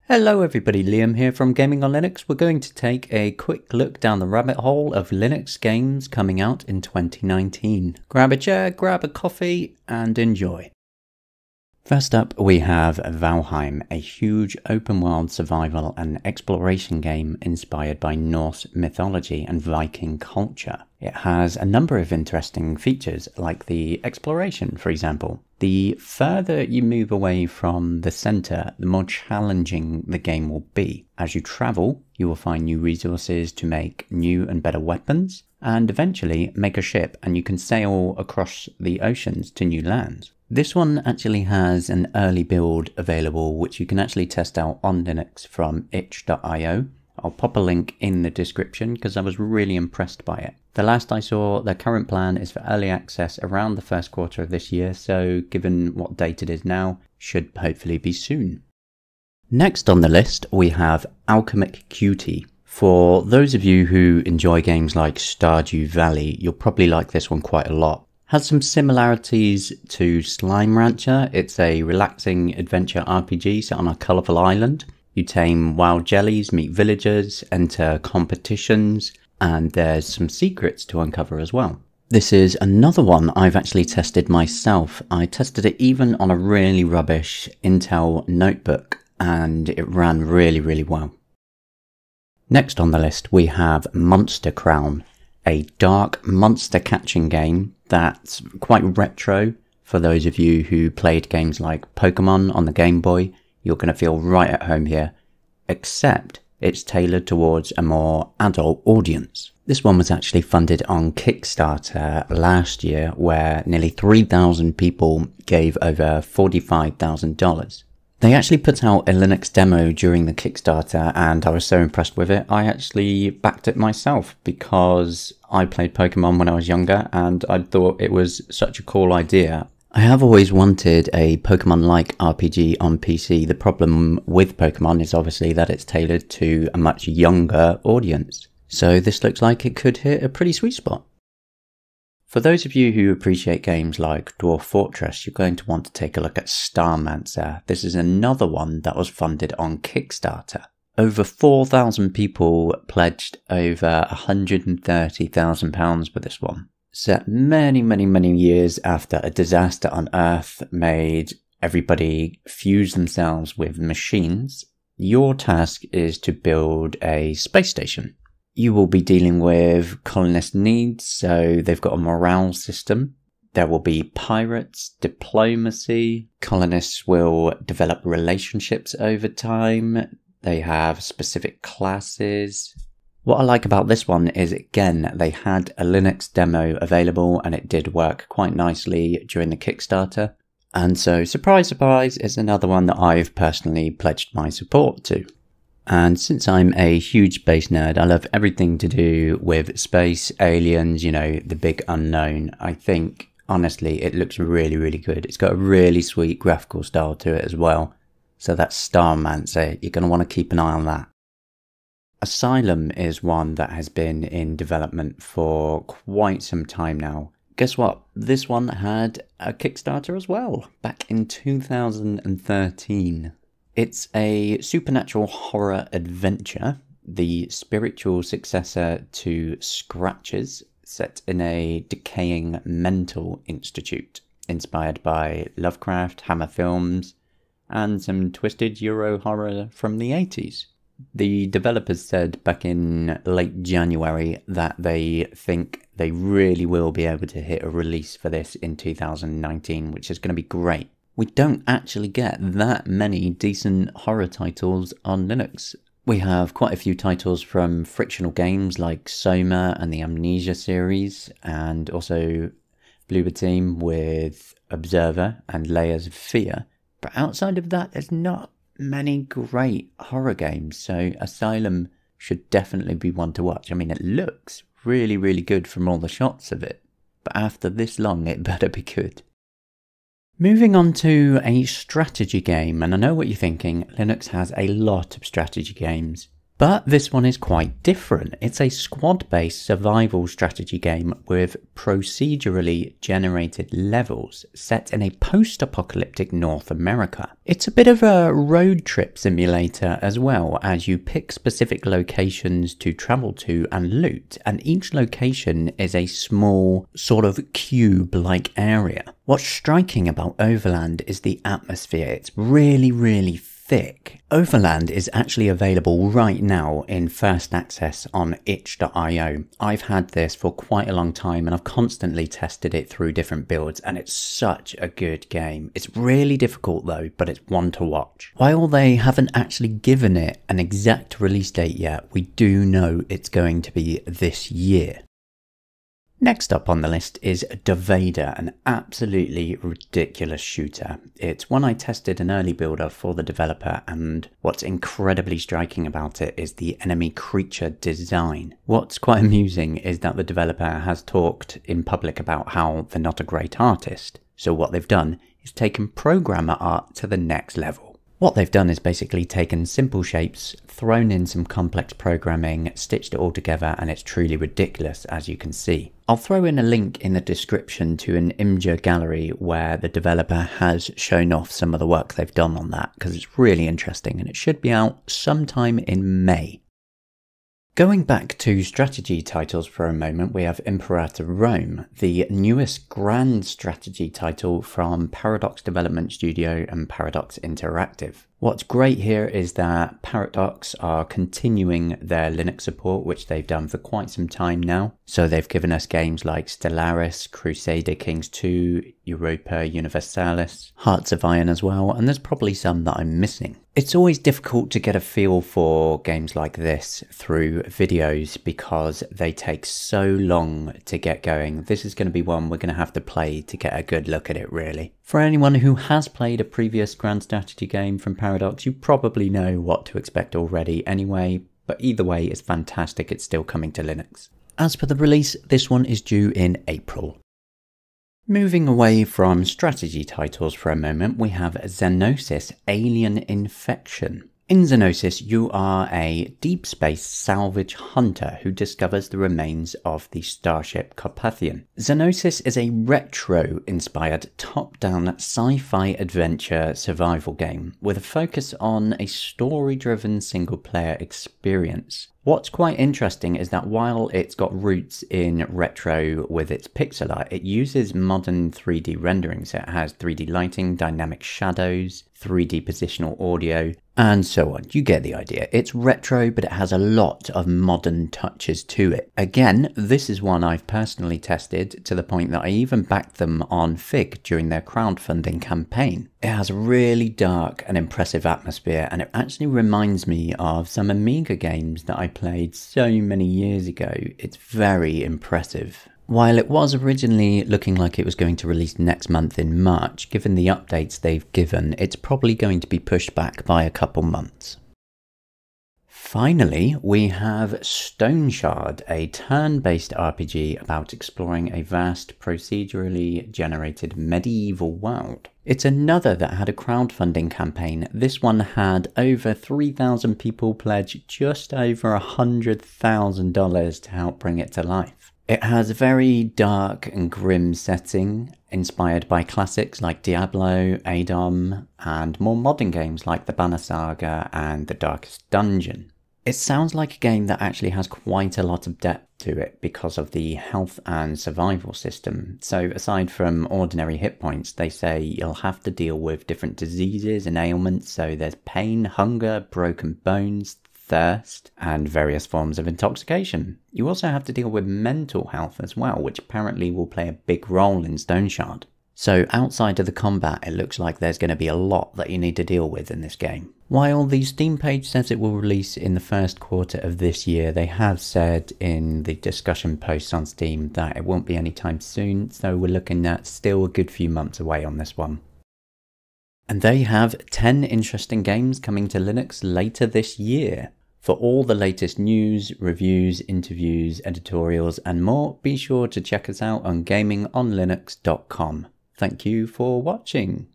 Hello everybody, Liam here from Gaming on Linux. We're going to take a quick look down the rabbit hole of Linux games coming out in 2019. Grab a chair, grab a coffee, and enjoy. First up, we have Valheim, a huge open-world survival and exploration game inspired by Norse mythology and Viking culture. It has a number of interesting features, like the exploration, for example. The further you move away from the center, the more challenging the game will be. As you travel, you will find new resources to make new and better weapons, and eventually make a ship and you can sail across the oceans to new lands. This one actually has an early build available which you can actually test out on Linux from itch.io. I'll pop a link in the description because I was really impressed by it. The last I saw, their current plan is for early access around the first quarter of this year, so given what date it is now, should hopefully be soon. Next on the list we have Alchemic Cutie. For those of you who enjoy games like Stardew Valley, you'll probably like this one quite a lot. Has some similarities to Slime Rancher. It's a relaxing adventure RPG set on a colourful island. You tame wild jellies, meet villagers, enter competitions, and there's some secrets to uncover as well. This is another one I've actually tested myself. I tested it even on a really rubbish Intel notebook, and it ran really well. Next on the list we have Monster Crown, a dark monster catching game that's quite retro. For those of you who played games like Pokemon on the Game Boy, you're going to feel right at home here, except it's tailored towards a more adult audience. This one was actually funded on Kickstarter last year, where nearly 3,000 people gave over $45,000. They actually put out a Linux demo during the Kickstarter and I was so impressed with it, I actually backed it myself because I played Pokemon when I was younger and I thought it was such a cool idea. I have always wanted a Pokemon-like RPG on PC. The problem with Pokemon is obviously that it's tailored to a much younger audience. So this looks like it could hit a pretty sweet spot. For those of you who appreciate games like Dwarf Fortress, you're going to want to take a look at Starmancer. This is another one that was funded on Kickstarter. Over 4,000 people pledged over £130,000 for this one. Set many years after a disaster on Earth made everybody fuse themselves with machines, your task is to build a space station. You will be dealing with colonist needs, so they've got a morale system. There will be pirates, diplomacy. Colonists will develop relationships over time. They have specific classes. What I like about this one is, again, they had a Linux demo available and it did work quite nicely during the Kickstarter. And so, surprise, surprise, it's another one that I've personally pledged my support to. And since I'm a huge space nerd, I love everything to do with space, aliens, you know, the big unknown. I think, honestly, it looks really good. It's got a really sweet graphical style to it as well. So that's Starmancer. You're going to want to keep an eye on that. Asylum is one that has been in development for quite some time now. Guess what? This one had a Kickstarter as well, back in 2013. It's a supernatural horror adventure, the spiritual successor to Scratches, set in a decaying mental institute, inspired by Lovecraft, Hammer Films, and some twisted Euro horror from the 80s. The developers said back in late January that they think they really will be able to hit a release for this in 2019, which is going to be great. We don't actually get that many decent horror titles on Linux. We have quite a few titles from frictional games like Soma and the Amnesia series, and also Bloober Team with Observer and Layers of Fear. But outside of that, there's not many great horror games, so Asylum should definitely be one to watch. I mean, it looks really good from all the shots of it, but after this long, it better be good. Moving on to a strategy game, and I know what you're thinking, Linux has a lot of strategy games. But this one is quite different. It's a squad-based survival strategy game with procedurally generated levels set in a post-apocalyptic North America. It's a bit of a road trip simulator as well, as you pick specific locations to travel to and loot, and each location is a small sort of cube-like area. What's striking about Overland is the atmosphere. It's really thick. Overland is actually available right now in first access on itch.io. I've had this for quite a long time and I've constantly tested it through different builds, and it's such a good game. It's really difficult though, but it's one to watch. While they haven't actually given it an exact release date yet, we do know it's going to be this year. Next up on the list is Devader, an absolutely ridiculous shooter. It's one I tested an early builder for the developer, and what's incredibly striking about it is the enemy creature design. What's quite amusing is that the developer has talked in public about how they're not a great artist, so what they've done is taken programmer art to the next level. What they've done is basically taken simple shapes, thrown in some complex programming, stitched it all together, and it's truly ridiculous, as you can see. I'll throw in a link in the description to an Imgur gallery where the developer has shown off some of the work they've done on that, because it's really interesting and it should be out sometime in May. Going back to strategy titles for a moment, we have Imperator Rome, the newest grand strategy title from Paradox Development Studio and Paradox Interactive. What's great here is that Paradox are continuing their Linux support, which they've done for quite some time now. So they've given us games like Stellaris, Crusader Kings 2, Europa Universalis, Hearts of Iron as well, and there's probably some that I'm missing. It's always difficult to get a feel for games like this through videos because they take so long to get going. This is going to be one we're going to have to play to get a good look at it, really. For anyone who has played a previous grand strategy game from Paradox, you probably know what to expect already anyway, but either way, it's fantastic. It's still coming to Linux. As for the release, this one is due in April. Moving away from strategy titles for a moment, we have Xenosis Alien Infection. In Zoonosis, you are a deep space salvage hunter who discovers the remains of the starship Carpathian. Zoonosis is a retro-inspired top-down sci-fi adventure survival game with a focus on a story-driven single-player experience. What's quite interesting is that while it's got roots in retro with its pixel art, it uses modern 3D renderings. It has 3D lighting, dynamic shadows, 3D positional audio, and so on. You get the idea. It's retro, but it has a lot of modern touches to it. Again, this is one I've personally tested to the point that I even backed them on Fig during their crowdfunding campaign. It has a really dark and impressive atmosphere, and it actually reminds me of some Amiga games that I played so many years ago. It's very impressive. While it was originally looking like it was going to release next month in March, given the updates they've given, it's probably going to be pushed back by a couple months. Finally, we have Stoneshard, a turn-based RPG about exploring a vast procedurally generated medieval world. It's another that had a crowdfunding campaign. This one had over 3,000 people pledge just over $100,000 to help bring it to life. It has a very dark and grim setting, inspired by classics like Diablo, Adom, and more modern games like the Banner Saga and The Darkest Dungeon. It sounds like a game that actually has quite a lot of depth to it because of the health and survival system. So aside from ordinary hit points, they say you'll have to deal with different diseases and ailments. So there's pain, hunger, broken bones, thirst, and various forms of intoxication. You also have to deal with mental health as well, which apparently will play a big role in Stoneshard. So outside of the combat, it looks like there's going to be a lot that you need to deal with in this game. While the Steam page says it will release in the first quarter of this year, they have said in the discussion posts on Steam that it won't be anytime soon, so we're looking at still a good few months away on this one. And they have 10 interesting games coming to Linux later this year. For all the latest news, reviews, interviews, editorials and more, be sure to check us out on gamingonlinux.com. Thank you for watching.